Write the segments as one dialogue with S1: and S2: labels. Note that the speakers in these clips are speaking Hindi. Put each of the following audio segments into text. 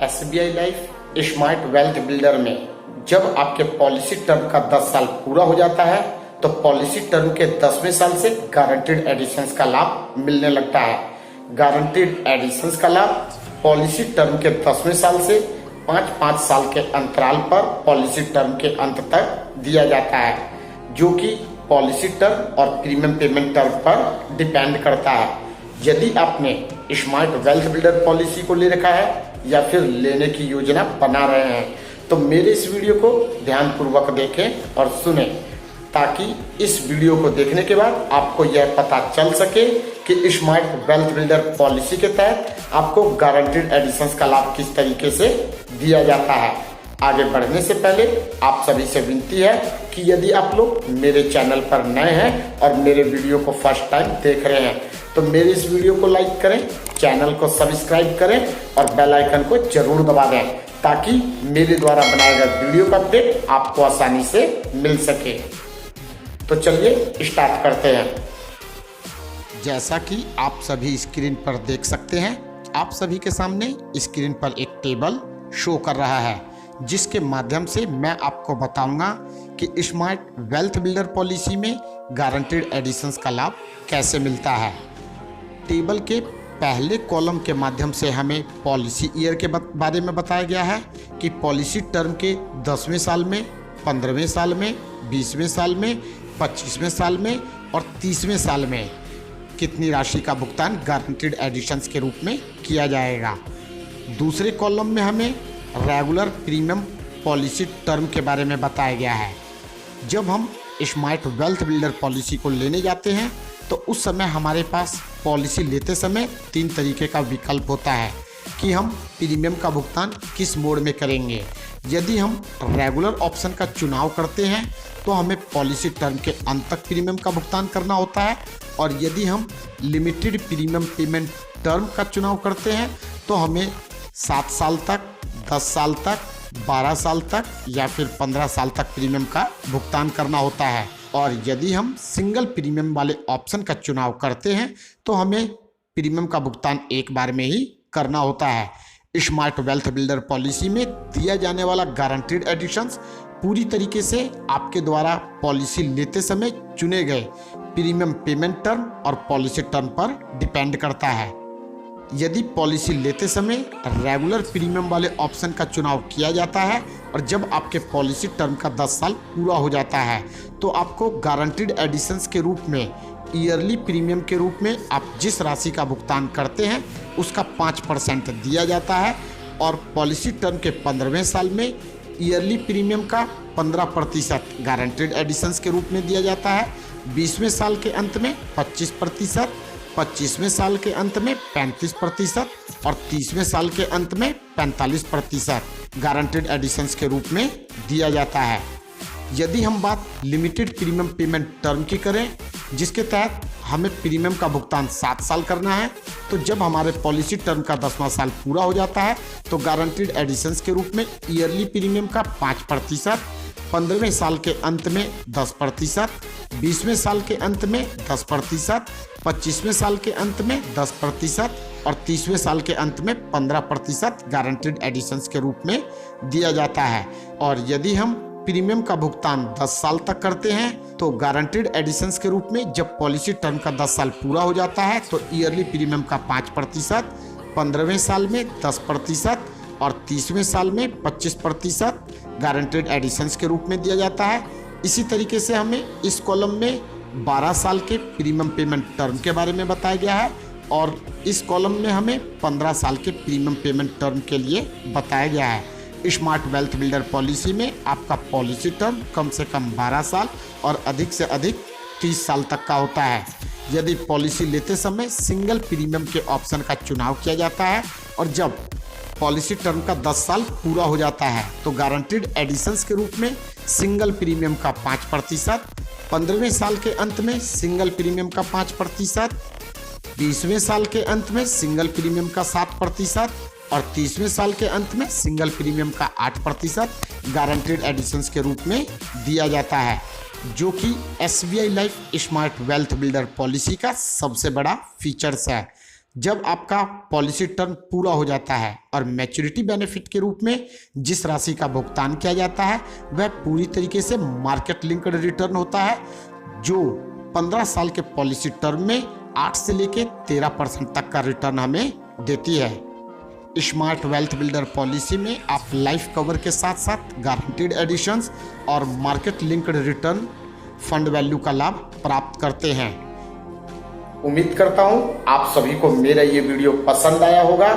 S1: SBI life smart wealth builder में जब आपके पॉलिसी टर्म का 10 साल पूरा हो जाता है तो पॉलिसी टर्म के 10वें साल से गारंटीड एडिशंस का लाभ मिलने लगता है। गारंटीड एडिशंस का लाभ पॉलिसी टर्म के 10वें साल से 5-5 साल के अंतराल पर पॉलिसी टर्म के अंत तक दिया जाता है, जो कि पॉलिसी टर्म और प्रीमियम पेमेंट टर्म पर डिपेंड करता है। यदि आपने स्मार्ट वेल्थ बिल्डर पॉलिसी को ले रखा है या फिर लेने की योजना बना रहे हैं तो मेरे इस वीडियो को ध्यानपूर्वक देखें और सुनें, ताकि इस वीडियो को देखने के बाद आपको यह पता चल सके कि स्मार्ट वेल्थ बिल्डर पॉलिसी के तहत आपको गारंटीड एडिशंस का लाभ किस तरीके से दिया जाता है। आगे बढ़ने से पहले आप सभी से विनती है कि यदि आप लोग मेरे चैनल पर नए हैं और मेरे वीडियो को फर्स्ट टाइम देख रहे हैं तो मेरे इस वीडियो को लाइक करें, चैनल को सब्सक्राइब करें और बेल आइकन को जरूर दबा दें, ताकि मेरे द्वारा बनाए गए वीडियो का अपडेट आपको आसानी से मिल सके। तो चलिए स्टार्ट करते हैं। जैसा कि आप सभी स्क्रीन पर देख सकते हैं, आप सभी के सामने स्क्रीन पर एक टेबल शो कर रहा है, जिसके माध्यम से मैं आपको बताऊंगा कि स्मार्ट वेल्थ बिल्डर पॉलिसी में गारंटीड एडिशंस का लाभ कैसे मिलता है। टेबल के पहले कॉलम के माध्यम से हमें पॉलिसी ईयर के बारे में बताया गया है कि पॉलिसी टर्म के 10वें साल में, 15वें साल में, 20वें साल में, 25वें साल में और 30वें साल में कितनी राशि का भुगतान गारंटीड एडिशंस के रूप में किया जाएगा। दूसरे कॉलम में हमें रेगुलर प्रीमियम पॉलिसी टर्म के बारे में बताया गया है। जब हम स्मार्ट वेल्थ बिल्डर पॉलिसी को लेने जाते हैं तो उस समय हमारे पास पॉलिसी लेते समय 3 तरीके का विकल्प होता है कि हम प्रीमियम का भुगतान किस मोड में करेंगे। यदि हम रेगुलर ऑप्शन का चुनाव करते हैं तो हमें पॉलिसी टर्म के अंत तक प्रीमियम का भुगतान करना होता है, और यदि हम लिमिटेड प्रीमियम पेमेंट टर्म का चुनाव करते हैं तो हमें 7 साल तक, 10 साल तक, 12 साल तक या फिर 15 साल तक प्रीमियम का भुगतान करना होता है। और यदि हम सिंगल प्रीमियम वाले ऑप्शन का चुनाव करते हैं तो हमें प्रीमियम का भुगतान एक बार में ही करना होता है। स्मार्ट वेल्थ बिल्डर पॉलिसी में दिया जाने वाला गारंटीड एडिशंस पूरी तरीके से आपके द्वारा पॉलिसी लेते समय चुने गए प्रीमियम पेमेंट टर्म और पॉलिसी टर्म पर डिपेंड करता है। यदि पॉलिसी लेते समय रेगुलर प्रीमियम वाले ऑप्शन का चुनाव किया जाता है और जब आपके पॉलिसी टर्म का 10 साल पूरा हो जाता है तो आपको गारंटीड एडिशंस के रूप में ईयरली प्रीमियम के रूप में आप जिस राशि का भुगतान करते हैं उसका 5% दिया जाता है, और पॉलिसी टर्म के 15वें साल में ईयरली प्रीमियम का 15% गारंटीड एडिशंस के रूप में दिया जाता है। 20वें साल के अंत में 25%, 25वें साल के अंत में 35% और 30वें साल के अंत में 45% गारंटीड एडिशंस के रूप में दिया जाता है। यदि हम बात लिमिटेड प्रीमियम पेमेंट टर्म की करें, जिसके तहत हमें प्रीमियम का भुगतान 7 साल करना है, तो जब हमारे पॉलिसी टर्म का 10वां साल पूरा हो जाता है तो गारंटीड एडिशंस के रूप में ईयरली प्रीमियम का 5%, 15वें साल के अंत में 10%, 20वें साल के अंत में 10%, 25वें साल के अंत में 10% और 30वें साल के अंत में 15% गारंटीड एडिशंस के रूप में दिया जाता है। और यदि हम प्रीमियम का भुगतान 10 साल तक करते हैं तो गारंटीड एडिशंस के रूप में जब पॉलिसी टर्म का 10 साल पूरा हो जाता है तो ईयरली प्रीमियम का 5%, 15वें साल में 10% और 30वें साल में 25% गारंटीड एडिशंस के रूप में दिया जाता है। इसी तरीके से हमें इस कॉलम में 12 साल के प्रीमियम पेमेंट टर्म के बारे में बताया गया है, और इस कॉलम में हमें 15 साल के प्रीमियम पेमेंट टर्म के लिए बताया गया है। स्मार्ट वेल्थ बिल्डर पॉलिसी में आपका पॉलिसी टर्म कम से कम 12 साल और अधिक से अधिक 30 साल तक का होता है। यदि पॉलिसी लेते समय सिंगल प्रीमियम के ऑप्शन का चुनाव किया जाता है और जब पॉलिसी टर्म का 10 साल पूरा हो जाता है तो गारंटीड एडिशंस के रूप में सिंगल प्रीमियम का 5%, 15वें साल के अंत में सिंगल प्रीमियम का 5%, 20वें साल के अंत में सिंगल प्रीमियम का 7% और 30वें साल के अंत में सिंगल प्रीमियम का 8% गारंटीड एडिशंस के रूप में दिया जाता है, जो कि SBI life smart wealth builder policy का सबसे बड़ा फीचर्स है। जब आपका पॉलिसी टर्म पूरा हो जाता है और मैच्योरिटी बेनिफिट के रूप में जिस राशि का भुगतान किया जाता है वह पूरी तरीके से मार्केट लिंक्ड रिटर्न होता है, जो 15 साल के पॉलिसी टर्म में 8 से लेके 13% तक का रिटर्न हमें देती है। स्मार्ट वेल्थ बिल्डर पॉलिसी में आप लाइफ कवर के साथ साथ गारंटीड एडिशंस और market linked return fund value का लाभ प्राप्त करते हैं। उम्मीद करता हूं आप सभी को मेरा ये वीडियो पसंद आया होगा।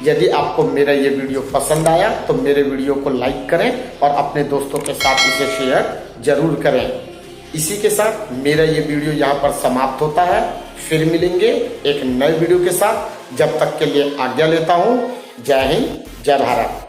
S1: यदि आपको मेरा ये वीडियो पसंद आया तो मेरे वीडियो को लाइक करें और अपने दोस्तों के साथ इसे शेयर जरूर करें। इसी के साथ मेरा ये वीडियो यहाँ पर समाप्त होता है। फिर मिलेंगे एक नए वीडियो के साथ। जब तक के लिए आज्ञा लेता हूँ। जय हिंद, जय भारत।